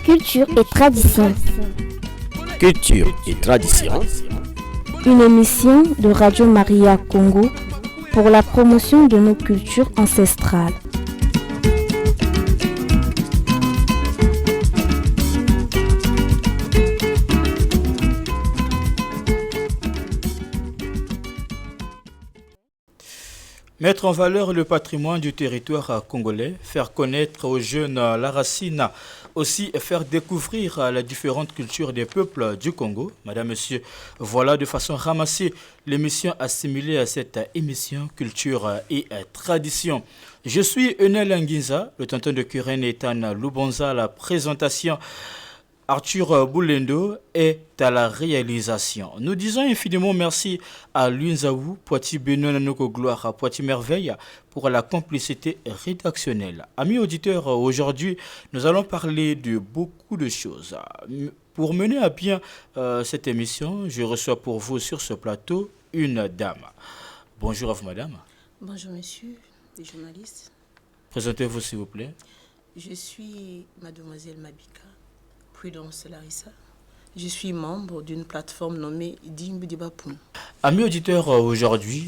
Culture et tradition. Culture et tradition. Une émission de Radio Maria Congo pour la promotion de nos cultures ancestrales. Mettre en valeur le patrimoine du territoire congolais, faire connaître aux jeunes la racine, aussi faire découvrir les différentes cultures des peuples du Congo. Madame, Monsieur, voilà de façon ramassée l'émission assimilée à cette émission Culture et Tradition. Je suis Enel Nguinza, le tonton de Kuren Ethan Lubonza, la présentation. Arthur Boulendo est à la réalisation. Nous disons infiniment merci à Lunzaou, Poiti Benoît Nanoko Gloire, à Poiti Merveille pour la complicité rédactionnelle. Amis auditeurs, aujourd'hui, nous allons parler de beaucoup de choses. Pour mener à bien cette émission, je reçois pour vous sur ce plateau une dame. Bonjour à vous, madame. Bonjour, monsieur, les journalistes. Présentez-vous, s'il vous plaît. Je suis mademoiselle Mabika Prudence Larissa. Je suis membre d'une plateforme nommée Dimbudibapoun. Amis auditeurs, aujourd'hui,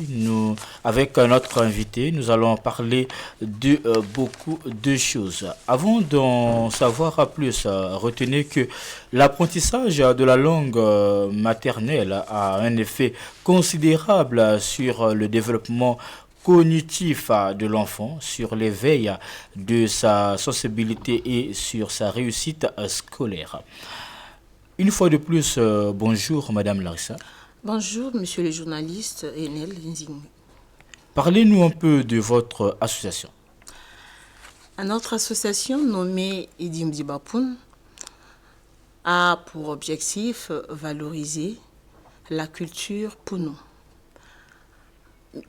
avec notre invité, nous allons parler de beaucoup de choses. Avant d'en savoir plus, retenez que l'apprentissage de la langue maternelle a un effet considérable sur le développement cognitif de l'enfant, sur l'éveil de sa sensibilité et sur sa réussite scolaire. Une fois de plus, bonjour Madame Larissa. Bonjour Monsieur le journaliste Enel Nzing. Parlez-nous un peu de votre association. Notre association nommée Edim Dibapoun a pour objectif valoriser la culture Pounou.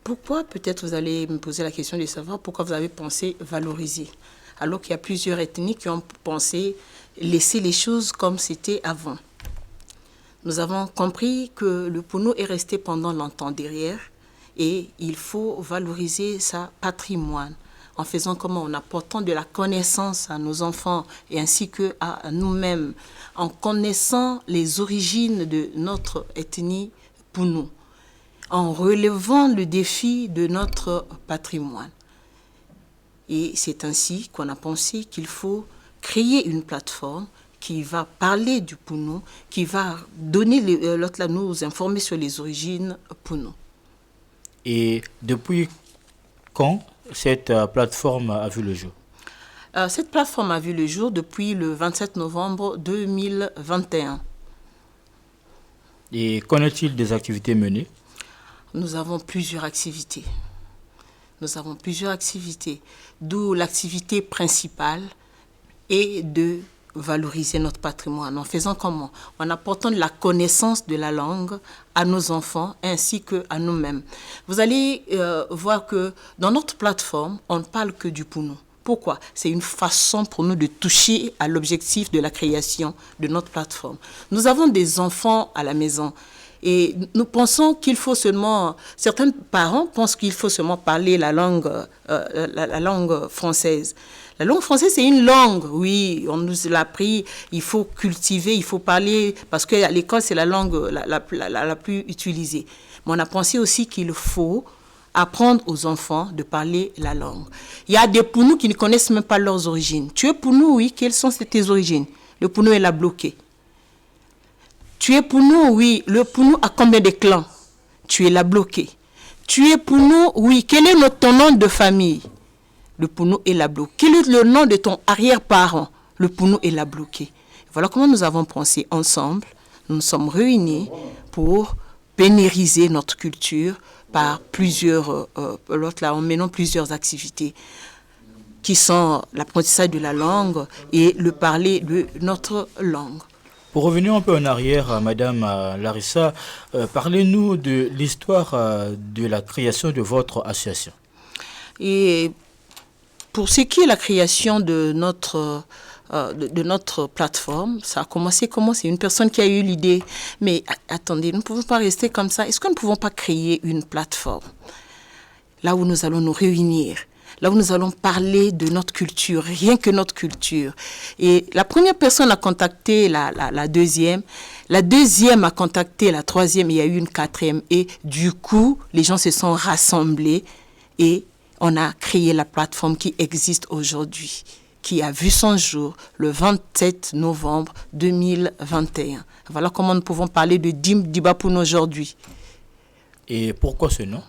Pourquoi, peut-être vous allez me poser la question de savoir pourquoi vous avez pensé valoriser, alors qu'il y a plusieurs ethnies qui ont pensé laisser les choses comme c'était avant. Nous avons compris que le Pounou est resté pendant longtemps derrière et il faut valoriser sa patrimoine en faisant comment, en apportant de la connaissance à nos enfants et ainsi qu'à nous-mêmes, en connaissant les origines de notre ethnie Pounou, en relevant le défi de notre patrimoine. Et c'est ainsi qu'on a pensé qu'il faut créer une plateforme qui va parler du Pounou, qui va donner nous informer sur les origines Pounou. Et depuis quand cette plateforme a vu le jour? Cette plateforme a vu le jour depuis le 27 novembre 2021. Et qu'en est-il des activités menées? Nous avons plusieurs activités. D'où l'activité principale est de valoriser notre patrimoine. En faisant comment? En apportant de la connaissance de la langue à nos enfants ainsi qu'à nous-mêmes. Vous allez voir que dans notre plateforme, on ne parle que du Pounou. Pourquoi? C'est une façon pour nous de toucher à l'objectif de la création de notre plateforme. Nous avons des enfants à la maison. Et nous pensons qu'il faut seulement, certains parents pensent qu'il faut seulement parler la langue française. La langue française, c'est une langue, oui, on nous l'a appris, il faut cultiver, il faut parler, parce qu'à l'école, c'est la langue la plus utilisée. Mais on a pensé aussi qu'il faut apprendre aux enfants de parler la langue. Il y a des Pounous qui ne connaissent même pas leurs origines. Tu es Pounou, oui, quelles sont tes origines? Le Pounou est là bloqué. Tu es Pounou, oui. Le Pounou a combien de clans? Tu es là bloqué. Tu es Pounou, oui. Quel est ton nom de famille? Le Pounou est là bloqué. Quel est le nom de ton arrière-parent? Le Pounou est là bloqué. Voilà comment nous avons pensé ensemble. Nous nous sommes réunis pour pérenniser notre culture par en menant plusieurs activités qui sont l'apprentissage de la langue et le parler de notre langue. Pour revenir un peu en arrière, Madame Larissa, parlez-nous de l'histoire de la création de votre association. Et pour ce qui est la création de notre de notre plateforme, ça a commencé comment? C'est une personne qui a eu l'idée. Mais attendez, nous ne pouvons pas rester comme ça. Est-ce que nous ne pouvons pas créer une plateforme là où nous allons nous réunir, là où nous allons parler de notre culture, rien que notre culture. Et la première personne a contacté la deuxième a contacté la troisième, il y a eu une quatrième. Et du coup, les gens se sont rassemblés et on a créé la plateforme qui existe aujourd'hui, qui a vu son jour le 27 novembre 2021. Voilà comment nous pouvons parler de Dimbu Dibapoun aujourd'hui. Et pourquoi ce nom?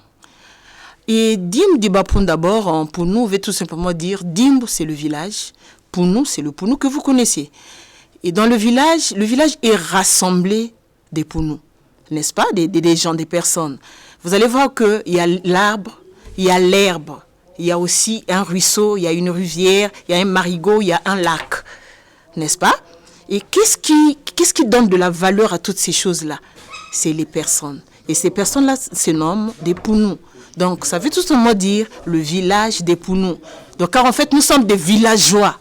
Et Dimbu Dibapoun, d'abord, pour nous, veut tout simplement dire Dimbu, c'est le village. Pour nous, c'est le Pounou que vous connaissez. Et dans le village est rassemblé des Pounous, n'est-ce pas? Des gens, des personnes. Vous allez voir qu'il y a l'arbre, il y a l'herbe. Il y a aussi un ruisseau, il y a une rivière, il y a un marigot, il y a un lac. N'est-ce pas? Et qu'est-ce qui donne de la valeur à toutes ces choses-là? C'est les personnes. Et ces personnes-là se nomment des Pounous. Donc, ça veut tout simplement dire le village des Pounous. Donc, car en fait, nous sommes des villageois.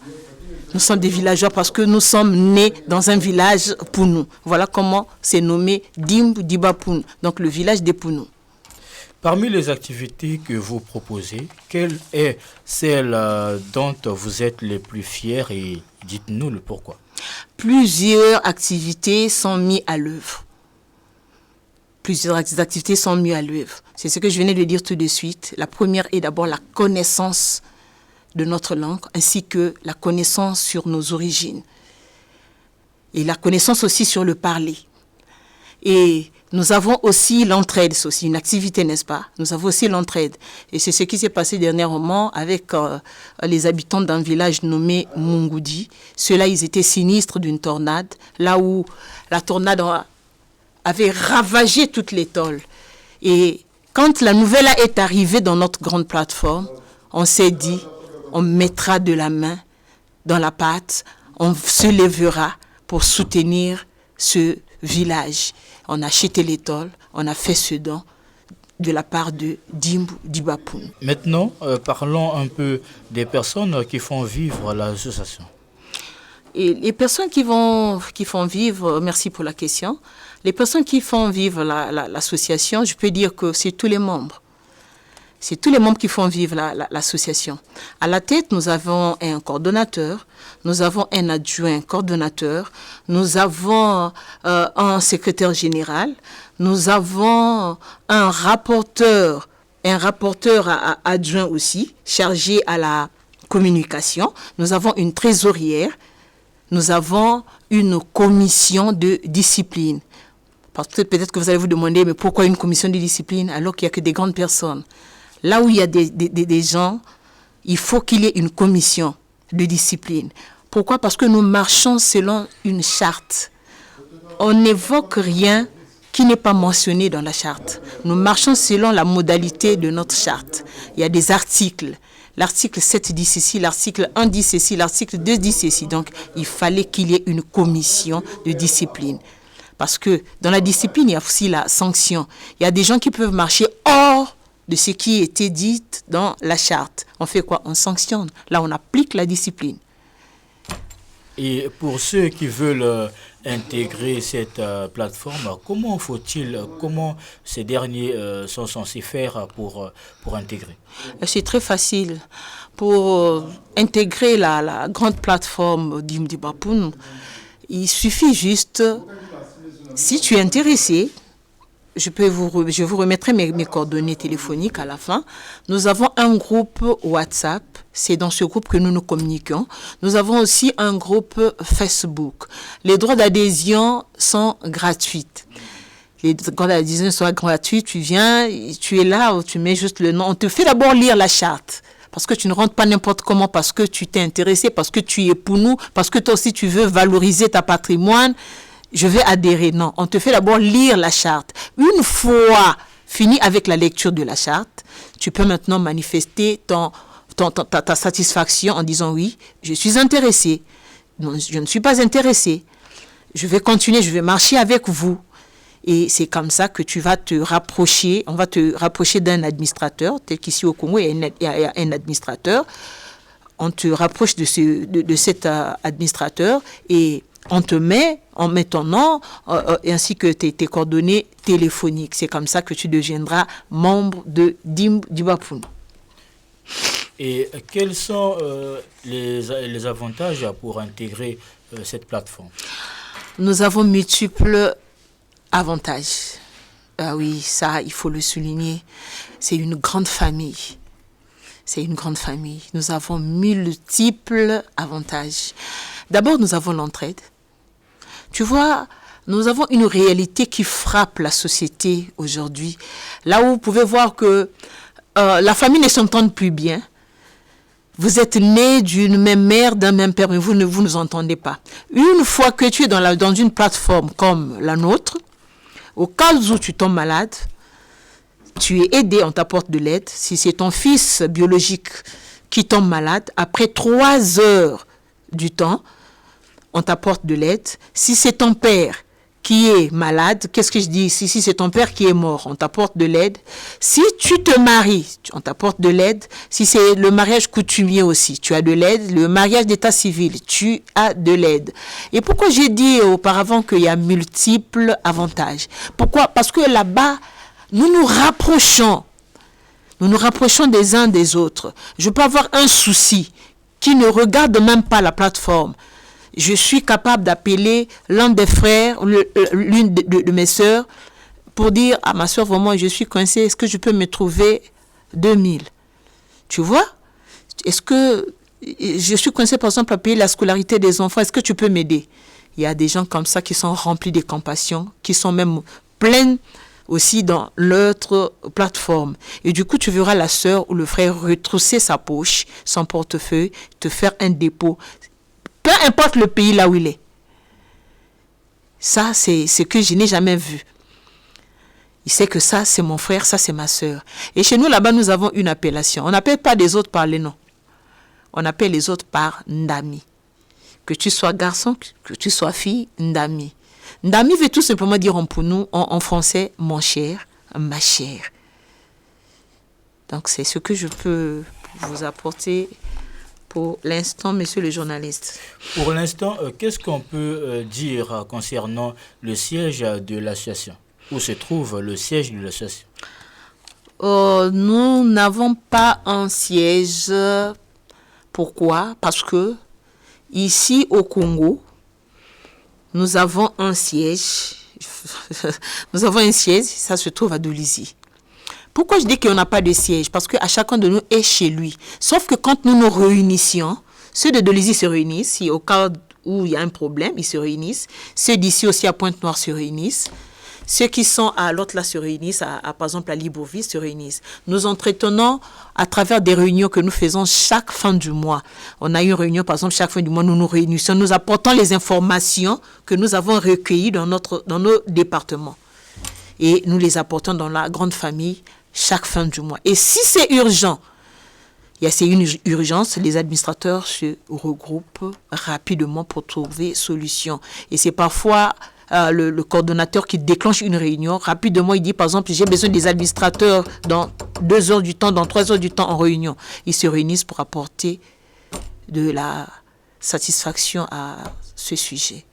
Nous sommes des villageois parce que nous sommes nés dans un village Pounou. Voilà comment c'est nommé Dimbu Dibapoun, donc le village des Pounous. Parmi les activités que vous proposez, quelle est celle dont vous êtes les plus fiers et dites-nous le pourquoi? Plusieurs activités sont mises à l'œuvre. Plusieurs activités sont mises à l'œuvre. C'est ce que je venais de dire tout de suite. La première est d'abord la connaissance de notre langue ainsi que la connaissance sur nos origines. Et la connaissance aussi sur le parler. Et nous avons aussi l'entraide, c'est aussi une activité, n'est-ce pas? Nous avons aussi l'entraide. Et c'est ce qui s'est passé dernièrement avec les habitants d'un village nommé Mungoudi. Ceux-là, ils étaient sinistres d'une tornade, là où la tornade avait ravagé toute l'étole. Et quand la nouvelle est arrivée dans notre grande plateforme, on s'est dit, on mettra de la main dans la pâte, on se lèvera pour soutenir ce village. On a acheté l'étole, on a fait ce don de la part de Dimbu Dibapoun. Maintenant, parlons un peu des personnes qui font vivre l'association. Et les personnes qui font vivre, merci pour la question, les personnes qui font vivre l'association, je peux dire que c'est tous les membres. C'est tous les membres qui font vivre l'association. À la tête, nous avons un coordonnateur, nous avons un adjoint coordonnateur, nous avons un secrétaire général, nous avons un rapporteur adjoint aussi, chargé à la communication. Nous avons une trésorière, nous avons une commission de discipline. Parce que peut-être que vous allez vous demander, mais pourquoi une commission de discipline alors qu'il n'y a que des grandes personnes? Là où il y a des gens, il faut qu'il y ait une commission de discipline. Pourquoi? Parce que nous marchons selon une charte. On n'évoque rien qui n'est pas mentionné dans la charte. Nous marchons selon la modalité de notre charte. Il y a des articles. L'article 7 dit ceci, l'article 1 dit ceci, l'article 2 dit ceci. Donc, il fallait qu'il y ait une commission de discipline. Parce que dans la discipline, il y a aussi la sanction. Il y a des gens qui peuvent marcher hors de ce qui était dit dans la charte. On fait quoi? On sanctionne. Là, on applique la discipline. Et pour ceux qui veulent intégrer cette plateforme, comment ces derniers sont censés faire pour intégrer? C'est très facile. Pour intégrer la grande plateforme Dimbu Dibapoun, il suffit juste, si tu es intéressé, je vous remettrai mes coordonnées téléphoniques à la fin. Nous avons un groupe WhatsApp. C'est dans ce groupe que nous nous communiquons. Nous avons aussi un groupe Facebook. Les droits d'adhésion sont gratuits. Les droits d'adhésion sont gratuits. Tu viens, tu es là, tu mets juste le nom. On te fait d'abord lire la charte. Parce que tu ne rentres pas n'importe comment, parce que tu t'es intéressé, parce que tu es pour nous, parce que toi aussi tu veux valoriser ta patrimoine. Je vais adhérer. Non, on te fait d'abord lire la charte. Une fois fini avec la lecture de la charte, tu peux maintenant manifester ta satisfaction en disant oui, je suis intéressé. Non, je ne suis pas intéressé. Je vais continuer, je vais marcher avec vous. Et c'est comme ça que tu vas te rapprocher, on va te rapprocher d'un administrateur, tel qu'ici au Congo, il y a un administrateur. on te rapproche de cet administrateur et on met ton nom ainsi que tes coordonnées téléphoniques. C'est comme ça que tu deviendras membre de Dimbapoun. Et quels sont les avantages pour intégrer cette plateforme? Nous avons multiples avantages. Ah oui, ça, il faut le souligner. C'est une grande famille. C'est une grande famille. Nous avons multiples avantages. D'abord, nous avons l'entraide. Tu vois, nous avons une réalité qui frappe la société aujourd'hui. Là où vous pouvez voir que la famille ne s'entend plus bien. Vous êtes nés d'une même mère, d'un même père, mais vous ne vous entendez pas. Une fois que tu es dans une plateforme comme la nôtre, au cas où tu tombes malade, tu es aidé, on t'apporte de l'aide. Si c'est ton fils biologique qui tombe malade, après 3 heures du temps, on t'apporte de l'aide. Si c'est ton père qui est malade, qu'est-ce que je dis? Si c'est ton père qui est mort, on t'apporte de l'aide. Si tu te maries, on t'apporte de l'aide. Si c'est le mariage coutumier aussi, tu as de l'aide. Le mariage d'état civil, tu as de l'aide. Et pourquoi j'ai dit auparavant qu'il y a multiples avantages? Pourquoi? Parce que là-bas, nous nous rapprochons. Nous nous rapprochons des uns des autres. Je peux avoir un souci qui ne regarde même pas la plateforme. Je suis capable d'appeler l'un des frères, l'une de mes sœurs, pour dire à ma sœur, vraiment, je suis coincée, est-ce que je peux me trouver 2000? Tu vois? Est-ce que je suis coincée, par exemple, à payer la scolarité des enfants, est-ce que tu peux m'aider? Il y a des gens comme ça qui sont remplis de compassion, qui sont même pleins aussi dans l'autre plateforme. Et du coup, tu verras la sœur ou le frère retrousser sa poche, son portefeuille, te faire un dépôt. Peu importe le pays là où il est. Ça, c'est ce que je n'ai jamais vu. Il sait que ça, c'est mon frère, ça, c'est ma sœur. Et chez nous, là-bas, nous avons une appellation. On n'appelle pas les autres par les noms. On appelle les autres par Ndami. Que tu sois garçon, que tu sois fille, Ndami. Ndami veut tout simplement dire pour nous, en français, mon cher, ma chère. Donc, c'est ce que je peux vous apporter pour l'instant, monsieur le journaliste. Pour l'instant, qu'est-ce qu'on peut dire concernant le siège de l'association? Où se trouve le siège de l'association? Nous n'avons pas un siège. Pourquoi? Parce que ici au Congo, nous avons un siège. Nous avons un siège, ça se trouve à Dolisie. Pourquoi je dis qu'on n'a pas de siège? Parce qu'à chacun de nous est chez lui. Sauf que quand nous nous réunissions, ceux de Dolisie se réunissent. Si au cas où il y a un problème, ils se réunissent. Ceux d'ici aussi à Pointe-Noire se réunissent. Ceux qui sont à l'autre là se réunissent, par exemple à Libreville se réunissent. Nous entretenons à travers des réunions que nous faisons chaque fin du mois. On a une réunion, par exemple, chaque fin du mois, nous nous réunissons. Nous apportons les informations que nous avons recueillies dans nos départements. Et nous les apportons dans la grande famille chaque fin du mois. Et si c'est urgent, c'est une urgence, les administrateurs se regroupent rapidement pour trouver solution. Et c'est parfois le coordonnateur qui déclenche une réunion. Rapidement, il dit, par exemple, j'ai besoin des administrateurs dans 2 heures du temps, dans 3 heures du temps en réunion. Ils se réunissent pour apporter de la satisfaction à ce sujet.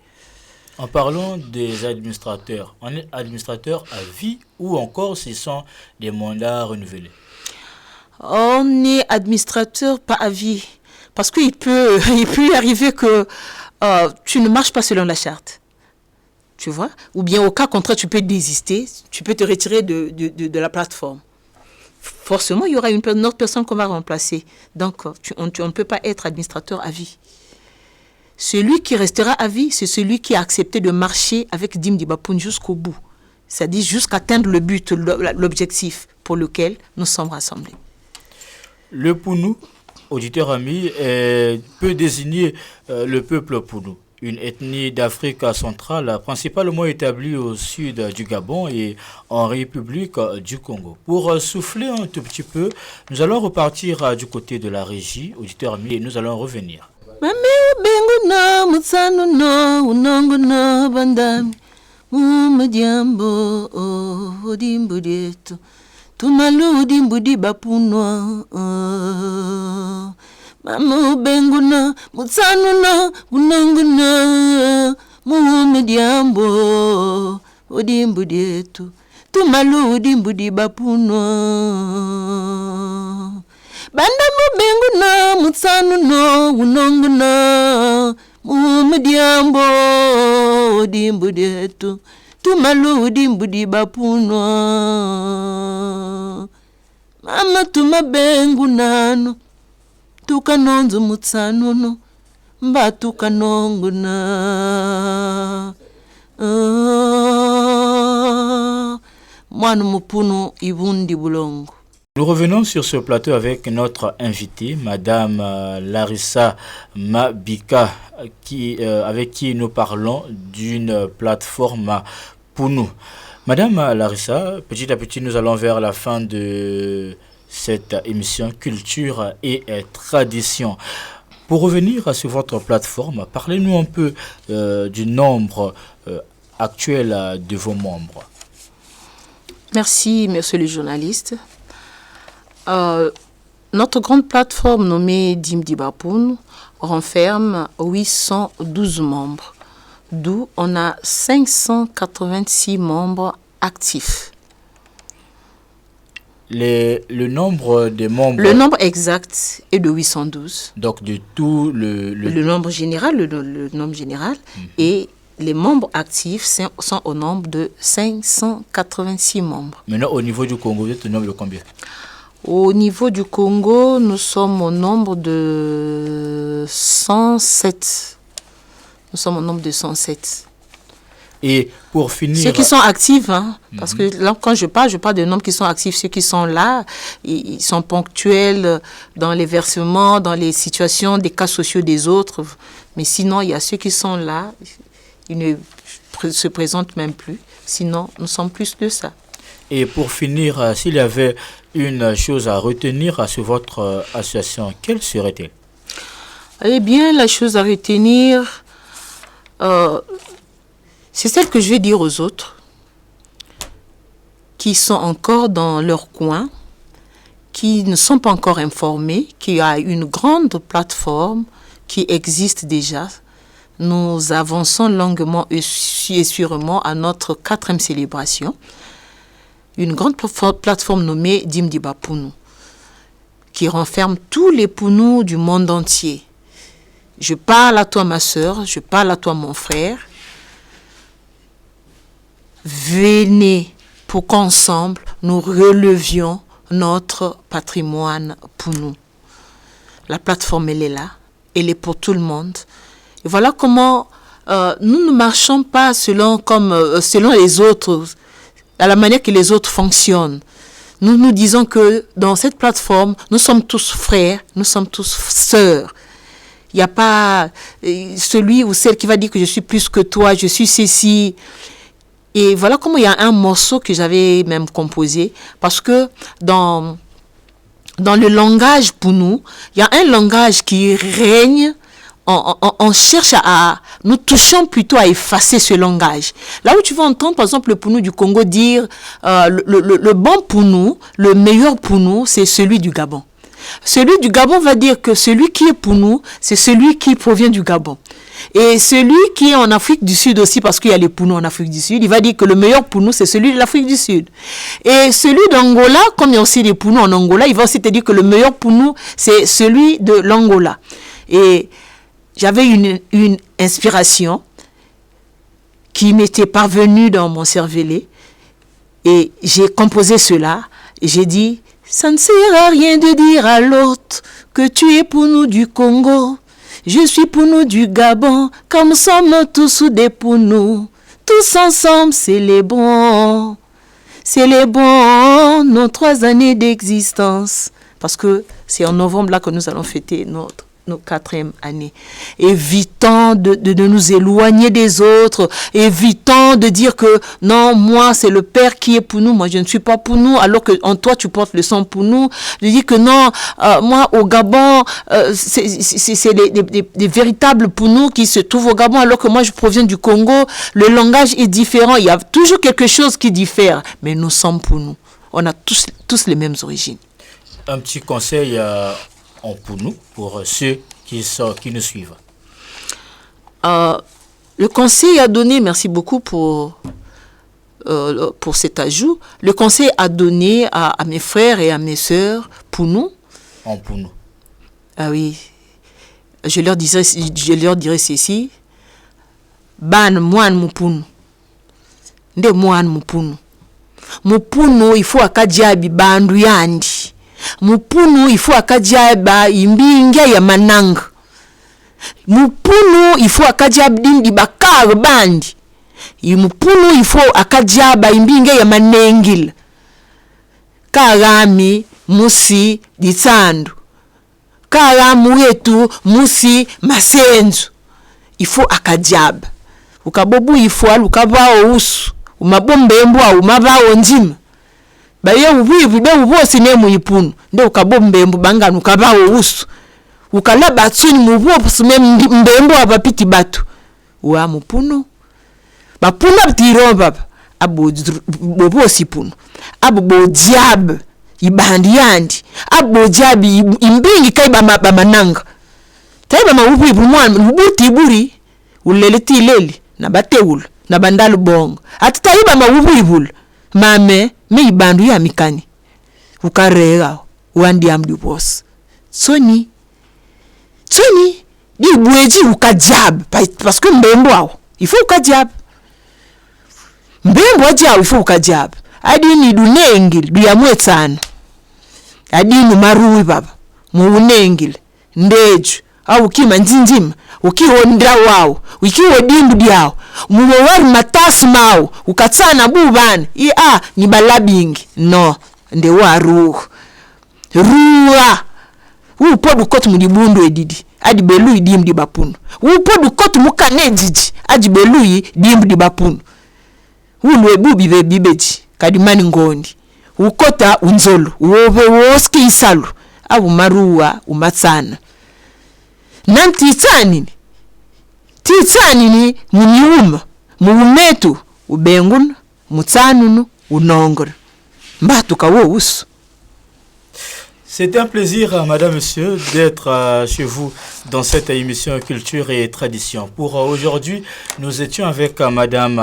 En parlant des administrateurs, on est administrateur à vie ou encore ce sont des mandats renouvelés? On est administrateur pas à vie. Parce qu'il peut y arriver que tu ne marches pas selon la charte. Tu vois? Ou bien au cas contraire, tu peux désister, tu peux te retirer de la plateforme. Forcément, il y aura une autre personne qu'on va remplacer. Donc, on ne peut pas être administrateur à vie. Celui qui restera à vie, c'est celui qui a accepté de marcher avec Dim Dimbapoun jusqu'au bout. C'est-à-dire jusqu'à atteindre le but, l'objectif pour lequel nous sommes rassemblés. Le Pounou, auditeur ami, peut désigner le peuple Pounou, une ethnie d'Afrique centrale principalement établie au sud du Gabon et en République du Congo. Pour souffler un tout petit peu, nous allons repartir du côté de la régie, auditeur ami, et nous allons revenir. Mamu benguna, mutsanuna, unanguna, muhumediambo, odimbudietu, tumalu odimbudi bapunwa. Banda mubenguna, mutsanuna, unanguna, muhumediambo, odimbudietu, tumalu odimbudi bapunwa. Mama tumabenguna. Tukanonzo mutsanuno mba tukanonguna mwana mupunu ibundi bulongo. Nous revenons sur ce plateau avec notre invitée, Madame Larissa Mabika, avec qui nous parlons d'une plateforme Punu. Madame Larissa, petit à petit, nous allons vers la fin de cette émission Culture et Tradition. Pour revenir sur votre plateforme, parlez-nous un peu du nombre actuel de vos membres. Merci, monsieur le journaliste. Notre grande plateforme nommée Dimdi Bapoun renferme 812 membres, d'où on a 586 membres actifs. Le nombre de membres... Le nombre exact est de 812. Donc de tout le nombre général, le nombre général. Et les membres actifs sont au nombre de 586 membres. Maintenant, au niveau du Congo, vous êtes au nombre de combien? Au niveau du Congo, nous sommes au nombre de 107. Nous sommes au nombre de 107. Et pour finir... Ceux qui sont actifs, hein, parce que là, quand je parle de nombres qui sont actifs. Ceux qui sont là, ils sont ponctuels dans les versements, dans les situations, des cas sociaux des autres. Mais sinon, il y a ceux qui sont là, ils ne se présentent même plus. Sinon, nous sommes plus de ça. Et pour finir, s'il y avait une chose à retenir sur votre association, quelle serait-elle? Eh bien, la chose à retenir... c'est celle que je vais dire aux autres qui sont encore dans leur coin, qui ne sont pas encore informés, qu'il y a une grande plateforme qui existe déjà. Nous avançons longuement et sûrement à notre 4e célébration. Une grande plateforme nommée Dimdiba Punu, qui renferme tous les Punus du monde entier. Je parle à toi, ma sœur, je parle à toi, mon frère. Venez pour qu'ensemble, nous relevions notre patrimoine Punu. La plateforme, elle est là. Elle est pour tout le monde. Et voilà comment nous ne marchons pas selon les autres, à la manière que les autres fonctionnent. Nous nous disons que dans cette plateforme, nous sommes tous frères, nous sommes tous sœurs. Il n'y a pas celui ou celle qui va dire que je suis plus que toi, je suis ceci. Et voilà comment il y a un morceau que j'avais même composé, parce que dans le langage Punu, il y a un langage qui règne, on cherche nous touchons plutôt à effacer ce langage. Là où tu vas entendre par exemple le Punu du Congo dire le bon Punu, le meilleur Punu, c'est celui du Gabon. Celui du Gabon va dire que celui qui est Punu, c'est celui qui provient du Gabon. Et celui qui est en Afrique du Sud aussi, parce qu'il y a les Punu en Afrique du Sud, il va dire que le meilleur Punu, c'est celui de l'Afrique du Sud. Et celui d'Angola, comme il y a aussi des Punu en Angola, il va aussi te dire que le meilleur Punu, c'est celui de l'Angola. Et j'avais une inspiration qui m'était parvenue dans mon cervelet. Et j'ai composé cela. Et j'ai dit, ça ne sert à rien de dire à l'autre que tu es Punu du Congo. Je suis Punu du Gabon, comme sommes tous des Punu. Tous ensemble, c'est les bons. C'est les bons, nos 3 années d'existence. Parce que c'est en novembre là que nous allons fêter nos 4e année. Évitons de nous éloigner des autres. Évitons de dire que non, moi c'est le père qui est Punu, moi je ne suis pas Punu, alors que en toi tu portes le sang Punu. De dire que non, moi au Gabon, c'est des véritables Punu qui se trouvent au Gabon, alors que moi je proviens du Congo. Le langage est différent, il y a toujours quelque chose qui diffère, mais nous sommes Punu. On a tous les mêmes origines. Un petit conseil en Pounou pour ceux qui nous suivent? Le conseil à donner, merci beaucoup pour cet ajout. Le conseil à donner à mes frères et à mes sœurs Pounou. En Pounou. Ah oui. Je leur dirais ceci. Ban moine Mupounou. Nde moine Mupounou. Mupounou, il faut akajabi bandu yandi. Mupounou, il faut akajaba imbinga ya mananga. Mupounou, il faut akajabi dindi bakar bandi. Mupounou, il faut akajaba imbinga ya manengil. Karami, musi, ditsandu. Karamu yetu, musi, masenzu. Il faut akajaba. Ukabobu ifwa, ukabao usu. Umabombe mbwa, umabao njima. Baye uwivu, de uvosi nemu ipunu. Nde ukabombe mbu banganu, ukabao usu. Ukalaba tsuni muvosi mbembo wapapiti batu. Uwa mupunu. Bapunu abtiromba. Abo bovosi punu. Abo bojiab. Ibandi yandi. Abo jabi imbingi kaiba mananga. Taiba mauwivu mwana. Mbuti iburi. Uleleti ileli. Na bateul. Na bandalu bongo. Atitaiba mauwivu. Mame. Me ibandu ya mikani. Ukarega. Wandi amdi boss. Soni. Di bueji ukajab. Parce que mbembo wao. Il faut ukajab. Mbembo wajia il faut ukajab. Adi ni dunengil. Duyamwe sana. Adi ni maruwi baba. Muunengil. Ndeju. Au kima nzinjima. Ukiho ndra wao. Ukiho dimbu diao. Muwawari matasu mao. Ukatsana bubani. Ni balabingi. No. Nde wa ruwa. Upodu kotu mudibundu edidi. Adi belui dimdi bapunu. Upodu kotu mukane jiji. Adi belui dimdi bapunu. Ulwe bubi bebibeji. Kadimani ngondi. Ukota unzolu. Uwe woski isalu. Abu maruwa umatsana. Nanti titsani ni muniuma. Muumetu. Ubenguna. Mutsanunu. Unongora. Mbatu kawo usu. C'est un plaisir, madame, monsieur, d'être chez vous dans cette émission Culture et Tradition. Pour aujourd'hui, nous étions avec madame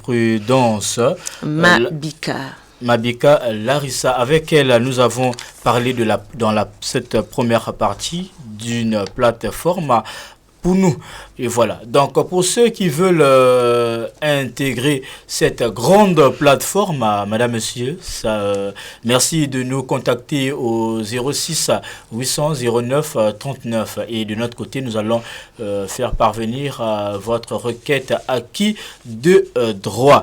Prudence Mabika Larissa. Avec elle, nous avons parlé dans cette première partie d'une plateforme pour nous. Et voilà. Donc, pour ceux qui veulent intégrer cette grande plateforme, madame, monsieur, merci de nous contacter au 06 800 09 39. Et de notre côté, nous allons faire parvenir votre requête acquis de droit.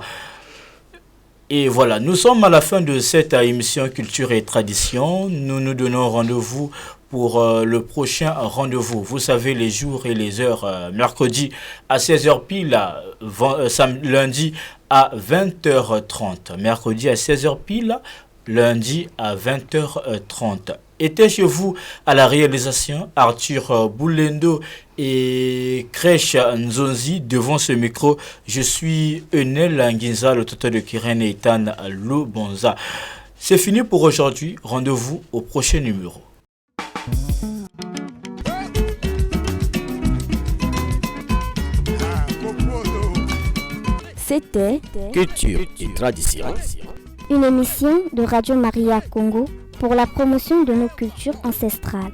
Et voilà, nous sommes à la fin de cette émission Culture et Tradition. Nous nous donnons rendez-vous pour le prochain rendez-vous. Vous savez les jours et les heures. Mercredi à 16h pile, lundi à 20h30. Mercredi à 16h pile, lundi à 20h30. Était chez vous à la réalisation Arthur Boulendo et Crèche Nzonzi devant ce micro. Je suis Enel Nguinza, le tuteur de Kirene Ethan Lubonza. C'est fini pour aujourd'hui. Rendez-vous au prochain numéro. C'était Culture et Tradition. Une émission de Radio Maria Congo pour la promotion de nos cultures ancestrales.